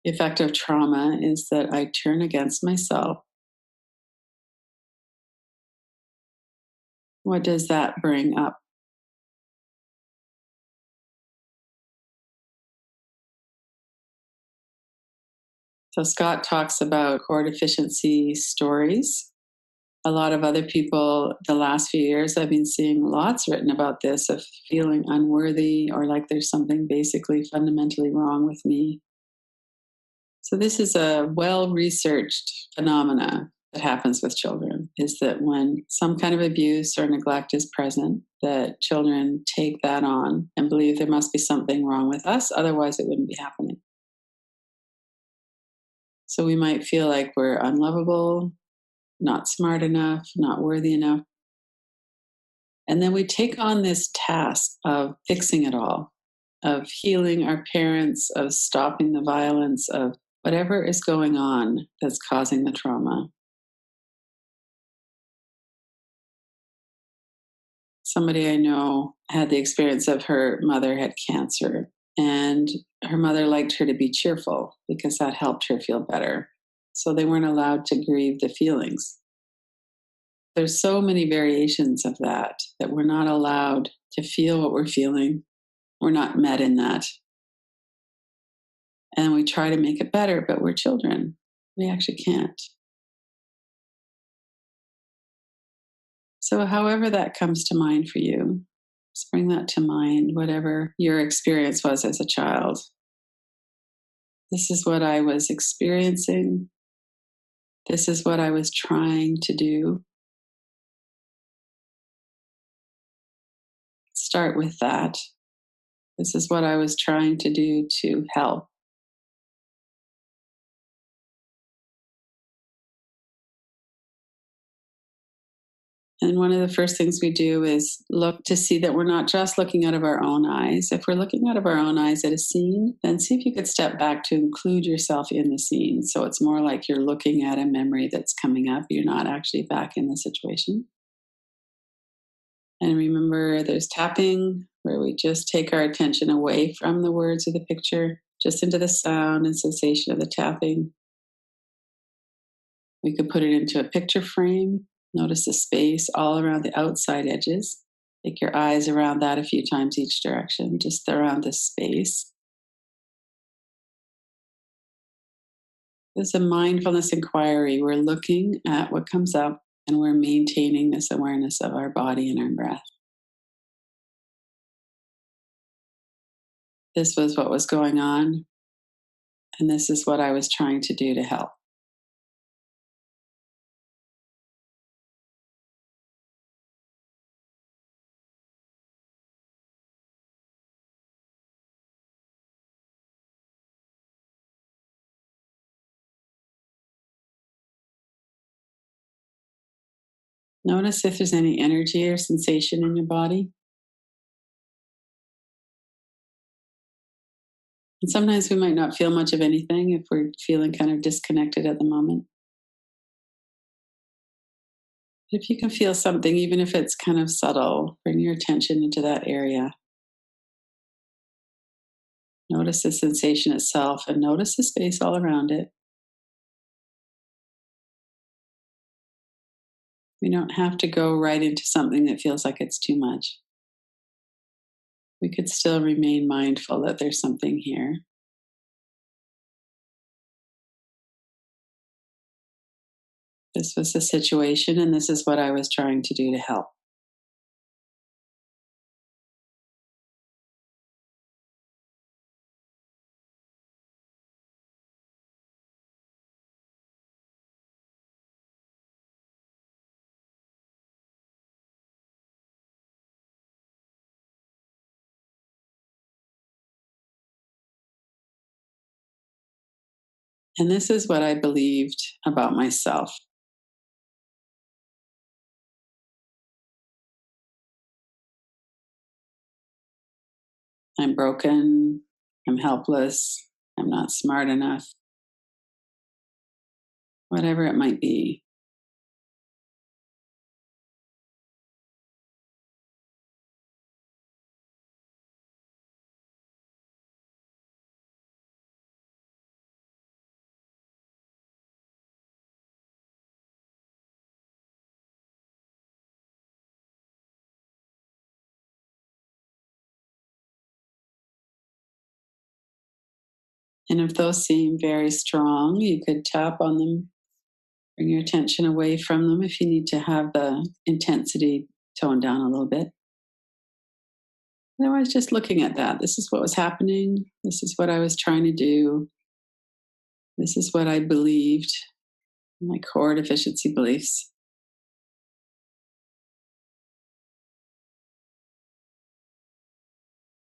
The effect of trauma is that I turn against myself. What does that bring up? So Scott talks about core deficiency stories. A lot of other people, the last few years, I've been seeing lots written about this of feeling unworthy or like there's something basically fundamentally wrong with me. So this is a well-researched phenomena that happens with children, is that when some kind of abuse or neglect is present, that children take that on and believe there must be something wrong with us, otherwise it wouldn't be happening. So we might feel like we're unlovable, not smart enough, not worthy enough. And then we take on this task of fixing it all, of healing our parents, of stopping the violence, of whatever is going on that's causing the trauma. Somebody I know had the experience of her mother had cancer, and her mother liked her to be cheerful because that helped her feel better. So they weren't allowed to grieve the feelings. There's so many variations of that that we're not allowed to feel what we're feeling. We're not met in that. And we try to make it better, but we're children. We actually can't. So, however that comes to mind for you, just bring that to mind, whatever your experience was as a child. This is what I was experiencing. This is what I was trying to do. Start with that. This is what I was trying to do to help. And one of the first things we do is look to see that we're not just looking out of our own eyes. If we're looking out of our own eyes at a scene, then see if you could step back to include yourself in the scene. So it's more like you're looking at a memory that's coming up. You're not actually back in the situation. And remember, there's tapping where we just take our attention away from the words of the picture, just into the sound and sensation of the tapping. We could put it into a picture frame. Notice the space all around the outside edges. Take your eyes around that a few times each direction, just around this space. This is a mindfulness inquiry. We're looking at what comes up and we're maintaining this awareness of our body and our breath. This was what was going on, and this is what I was trying to do to help. Notice if there's any energy or sensation in your body. And sometimes we might not feel much of anything if we're feeling kind of disconnected at the moment. But if you can feel something, even if it's kind of subtle, bring your attention into that area. Notice the sensation itself and notice the space all around it. We don't have to go right into something that feels like it's too much. We could still remain mindful that there's something here. This was the situation, and this is what I was trying to do to help. And this is what I believed about myself. I'm broken. I'm helpless. I'm not smart enough. Whatever it might be. And if those seem very strong, you could tap on them, bring your attention away from them if you need to have the intensity toned down a little bit. Otherwise, just looking at that. This is what was happening. This is what I was trying to do. This is what I believed, my core deficiency beliefs.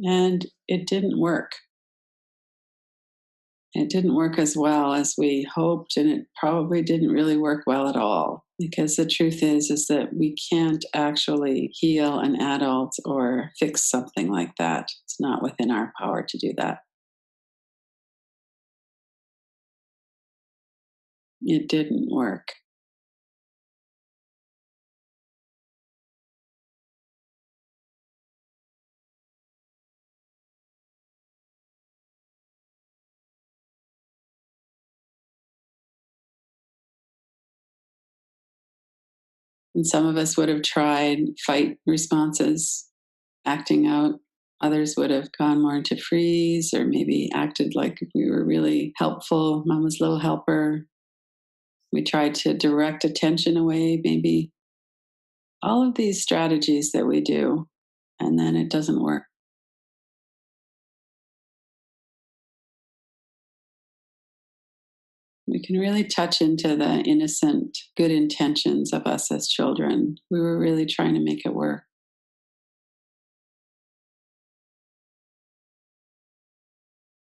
And it didn't work. It didn't work as well as we hoped, and it probably didn't really work well at all. Because the truth is that we can't actually heal an adult or fix something like that. It's not within our power to do that. It didn't work. And some of us would have tried fight responses, acting out. Others would have gone more into freeze or maybe acted like we were really helpful, mama's little helper. We tried to direct attention away, maybe. All of these strategies that we do, and then it doesn't work. We can really touch into the innocent, good intentions of us as children. We were really trying to make it work.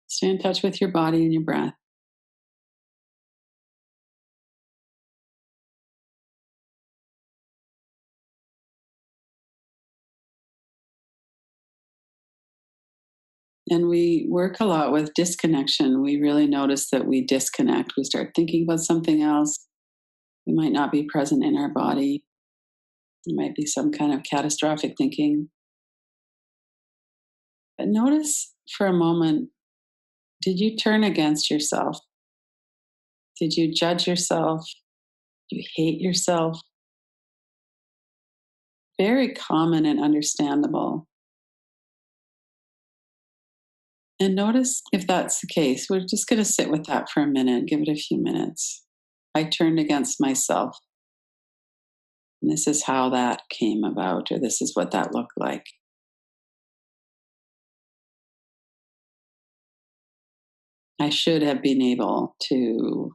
Stay in touch with your body and your breath. And we work a lot with disconnection. We really notice that we disconnect. We start thinking about something else. We might not be present in our body. It might be some kind of catastrophic thinking. But notice for a moment, did you turn against yourself? Did you judge yourself? Do you hate yourself? Very common and understandable. And notice if that's the case. We're just going to sit with that for a minute, give it a few minutes. I turned against myself. And this is how that came about, or this is what that looked like. I should have been able to.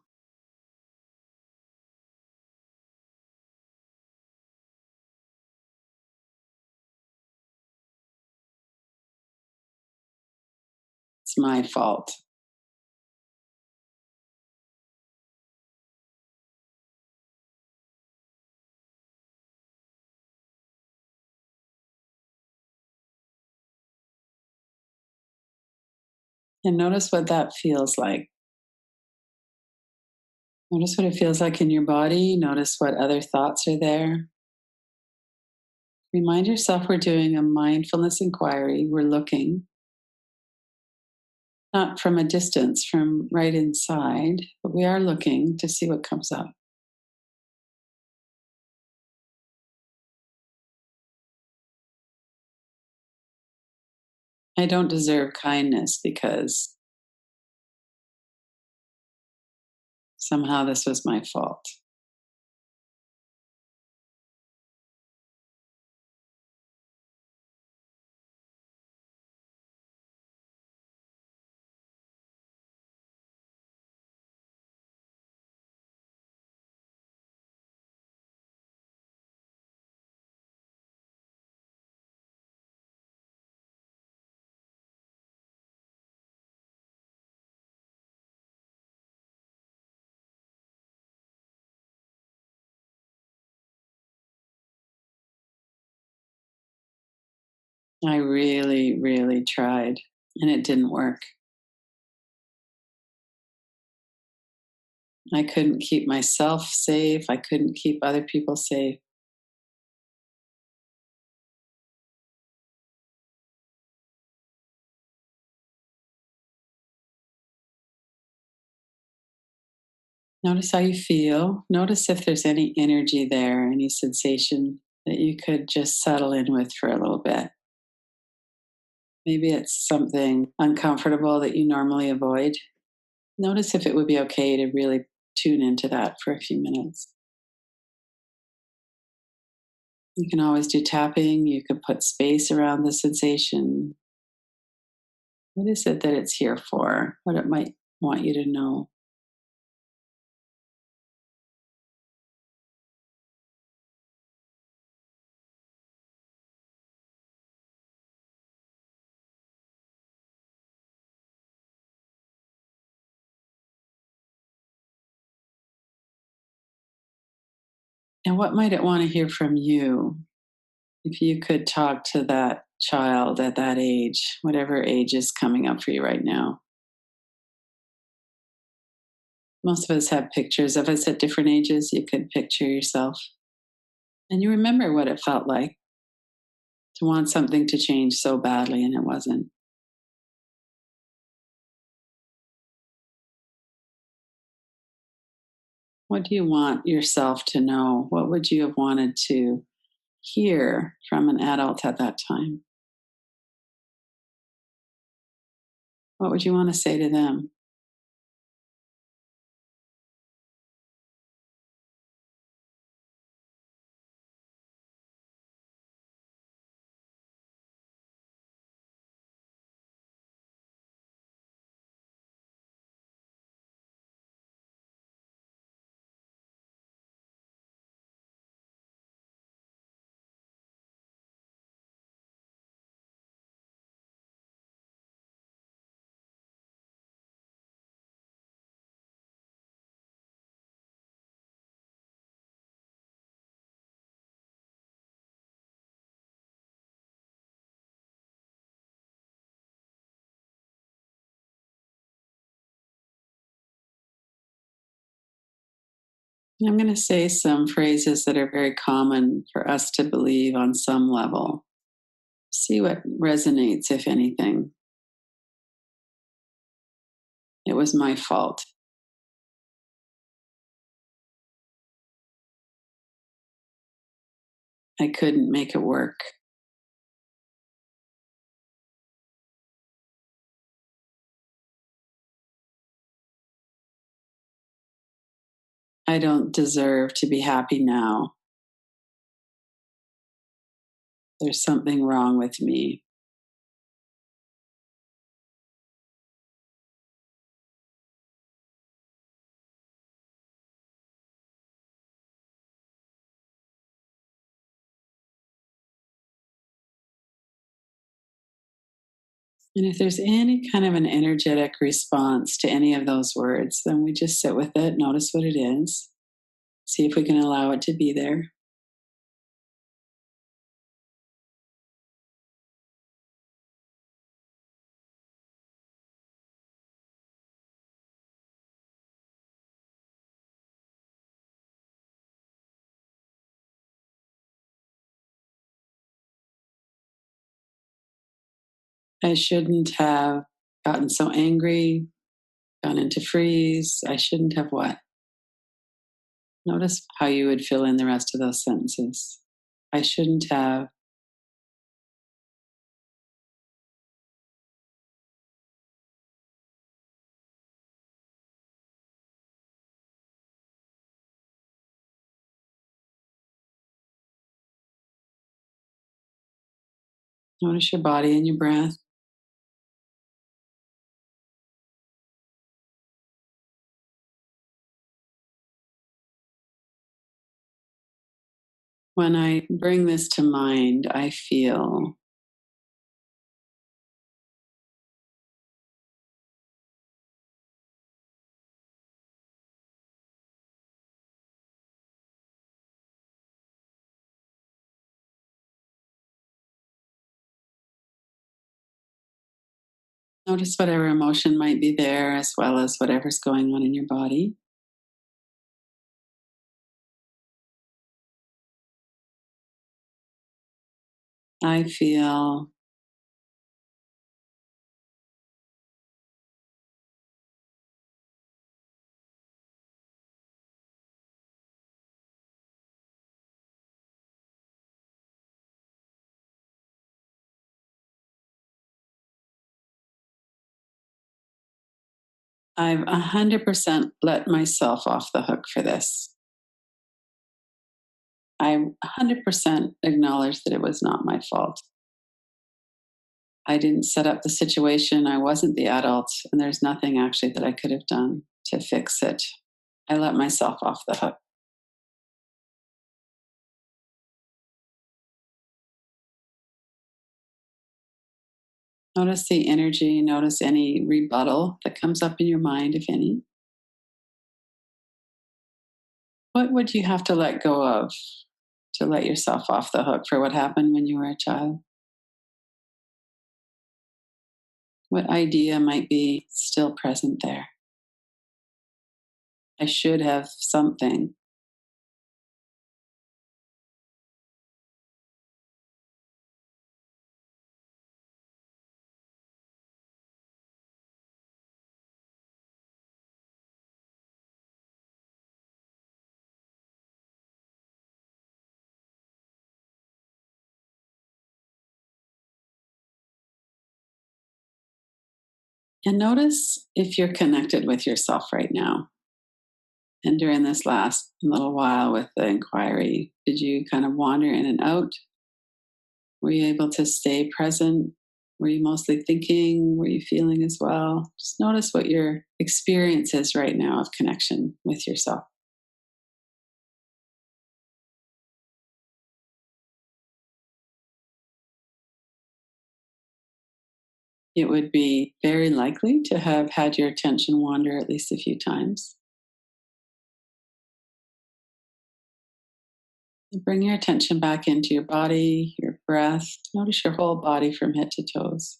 It's my fault. And notice what that feels like. Notice what it feels like in your body. Notice what other thoughts are there. Remind yourself we're doing a mindfulness inquiry. We're looking, not from a distance, from right inside, but we are looking to see what comes up. I don't deserve kindness because somehow this was my fault. I really, really tried, and it didn't work. I couldn't keep myself safe. I couldn't keep other people safe. Notice how you feel. Notice if there's any energy there, any sensation that you could just settle in with for a little bit. Maybe it's something uncomfortable that you normally avoid. Notice if it would be okay to really tune into that for a few minutes. You can always do tapping, you could put space around the sensation. What is it that it's here for? What it might want you to know. And what might it want to hear from you? If you could talk to that child at that age, whatever age is coming up for you right now. Most of us have pictures of us at different ages. You could picture yourself and you remember what it felt like to want something to change so badly and it wasn't. What do you want yourself to know? What would you have wanted to hear from an adult at that time? What would you want to say to them? I'm going to say some phrases that are very common for us to believe on some level. See what resonates, if anything. It was my fault. I couldn't make it work. I don't deserve to be happy now. There's something wrong with me. And if there's any kind of an energetic response to any of those words, then we just sit with it, notice what it is, see if we can allow it to be there. I shouldn't have gotten so angry, gone into freeze. I shouldn't have what? Notice how you would fill in the rest of those sentences. I shouldn't have. Notice your body and your breath. When I bring this to mind, I feel. Notice whatever emotion might be there, as well as whatever's going on in your body. I feel. I've 100% let myself off the hook for this. I 100% acknowledge that it was not my fault. I didn't set up the situation. I wasn't the adult, and there's nothing actually that I could have done to fix it. I let myself off the hook. Notice the energy, notice any rebuttal that comes up in your mind, if any. What would you have to let go of to let yourself off the hook for what happened when you were a child? What idea might be still present there? I should have something. And notice if you're connected with yourself right now. And during this last little while with the inquiry, did you kind of wander in and out? Were you able to stay present? Were you mostly thinking? Were you feeling as well? Just notice what your experience is right now of connection with yourself. It would be very likely to have had your attention wander at least a few times. Bring your attention back into your body, your breath. Notice your whole body from head to toes.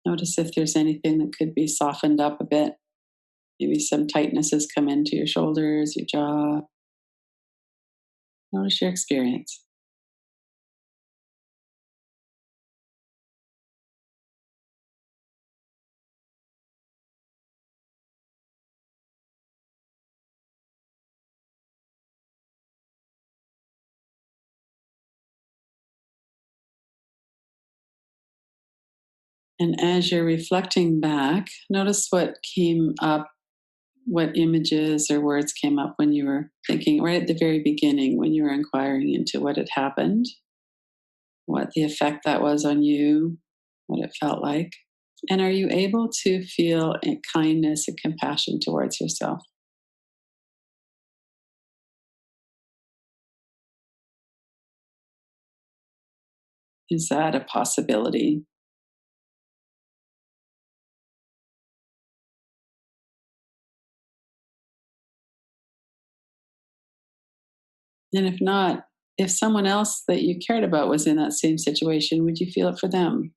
Notice if there's anything that could be softened up a bit. Maybe some tightness has come into your shoulders, your jaw. Notice your experience. And as you're reflecting back, notice what came up, what images or words came up when you were thinking right at the very beginning, when you were inquiring into what had happened, what the effect that was on you, what it felt like. And are you able to feel kindness and compassion towards yourself? Is that a possibility? And if not, if someone else that you cared about was in that same situation, would you feel it for them?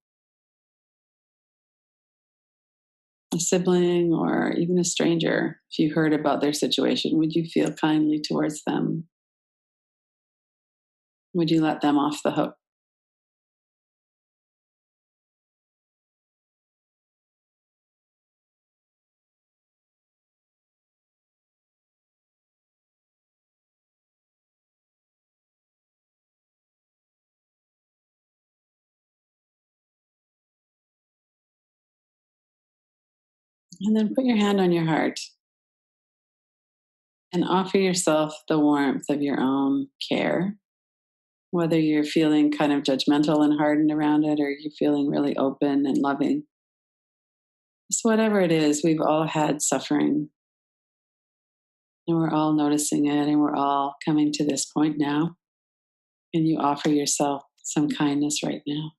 A sibling or even a stranger, if you heard about their situation, would you feel kindly towards them? Would you let them off the hook? And then put your hand on your heart and offer yourself the warmth of your own care, whether you're feeling kind of judgmental and hardened around it or you're feeling really open and loving. So, whatever it is, we've all had suffering and we're all noticing it and we're all coming to this point now. And you offer yourself some kindness right now.